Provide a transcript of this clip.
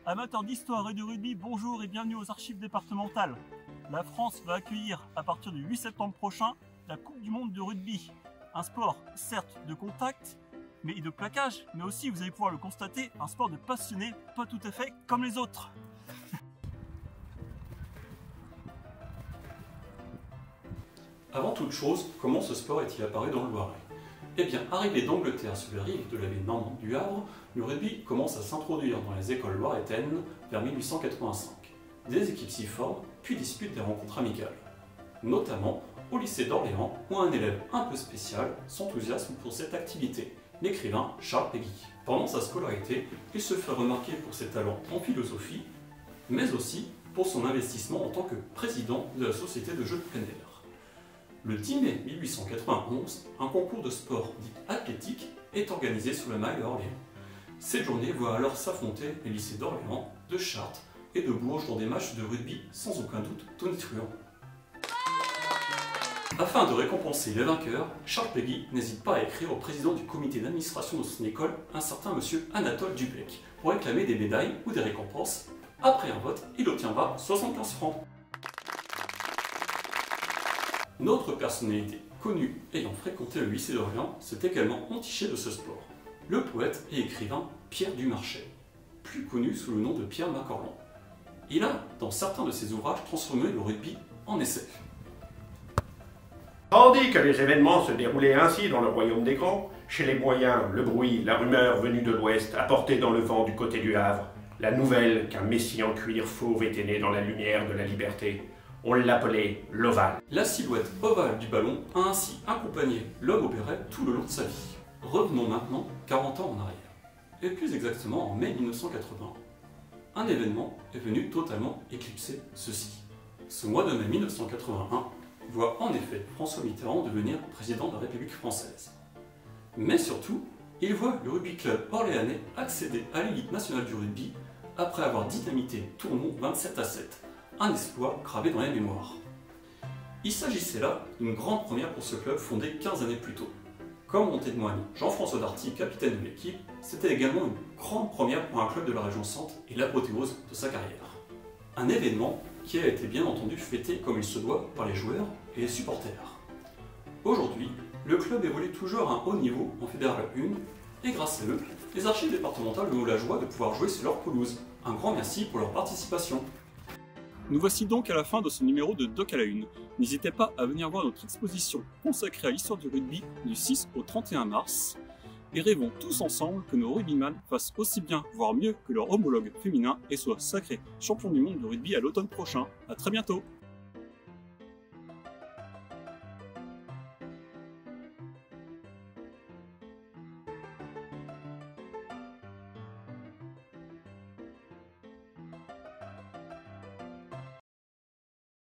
Amateurs d'histoire et de rugby, bonjour et bienvenue aux archives départementales. La France va accueillir à partir du 8 septembre prochain la Coupe du monde de rugby. Un sport certes de contact mais et de plaquage, mais aussi, vous allez pouvoir le constater, un sport de passionnés, pas tout à fait comme les autres. Avant toute chose, comment ce sport est-il apparu dans le Loiret? Eh bien, arrivé d'Angleterre sur les rives de la baie normande du Havre, le rugby commence à s'introduire dans les écoles loiretaines vers 1885. Des équipes s'y forment, puis disputent des rencontres amicales. Notamment au lycée d'Orléans, où un élève un peu spécial s'enthousiasme pour cette activité, l'écrivain Charles Péguy. Pendant sa scolarité, il se fait remarquer pour ses talents en philosophie, mais aussi pour son investissement en tant que président de la Société de jeux de plein air. Le 10 mai 1891, un concours de sport dit athlétique est organisé sous la maille à Orléans. Cette journée voit alors s'affronter les lycées d'Orléans, de Chartres et de Bourges dans des matchs de rugby sans aucun doute tonitruants. Afin de récompenser les vainqueurs, Charles Péguy n'hésite pas à écrire au président du comité d'administration de son école, un certain monsieur Anatole Duplec, pour réclamer des médailles ou des récompenses. Après un vote, il obtiendra 75 francs. Notre personnalité connue ayant fréquenté le lycée d'Orléans s'est également entichée de ce sport. Le poète et écrivain Pierre Dumarchais, plus connu sous le nom de Pierre Macorlan. Il a, dans certains de ses ouvrages, transformé le rugby en essai. Tandis que les événements se déroulaient ainsi dans le royaume des grands, chez les moyens, le bruit, la rumeur venue de l'ouest apportait dans le vent du côté du Havre la nouvelle qu'un messie en cuir fauve était né dans la lumière de la liberté. On l'appelait l'Ovale. La silhouette ovale du ballon a ainsi accompagné l'homme au béret tout le long de sa vie. Revenons maintenant 40 ans en arrière, et plus exactement en mai 1980. Un événement est venu totalement éclipser ceci. Ce mois de mai 1981 voit en effet François Mitterrand devenir président de la République française. Mais surtout, il voit le rugby club orléanais accéder à l'élite nationale du rugby après avoir dynamité Tournon 27-7. Un exploit gravé dans les mémoires. Il s'agissait là d'une grande première pour ce club fondé 15 années plus tôt. Comme en témoigne Jean-François Darty, capitaine de l'équipe, c'était également une grande première pour un club de la région Centre et l'apothéose de sa carrière. Un événement qui a été bien entendu fêté comme il se doit par les joueurs et les supporters. Aujourd'hui, le club évolue toujours à un haut niveau en Fédéral 1 et grâce à eux, les archives départementales ont eu la joie de pouvoir jouer sur leur pelouse. Un grand merci pour leur participation. Nous voici donc à la fin de ce numéro de Doc à la Une. N'hésitez pas à venir voir notre exposition consacrée à l'histoire du rugby du 6 au 31 mars. Et rêvons tous ensemble que nos rugbyman fassent aussi bien, voire mieux que leur homologue féminin et soient sacrés champions du monde de rugby à l'automne prochain. A très bientôt!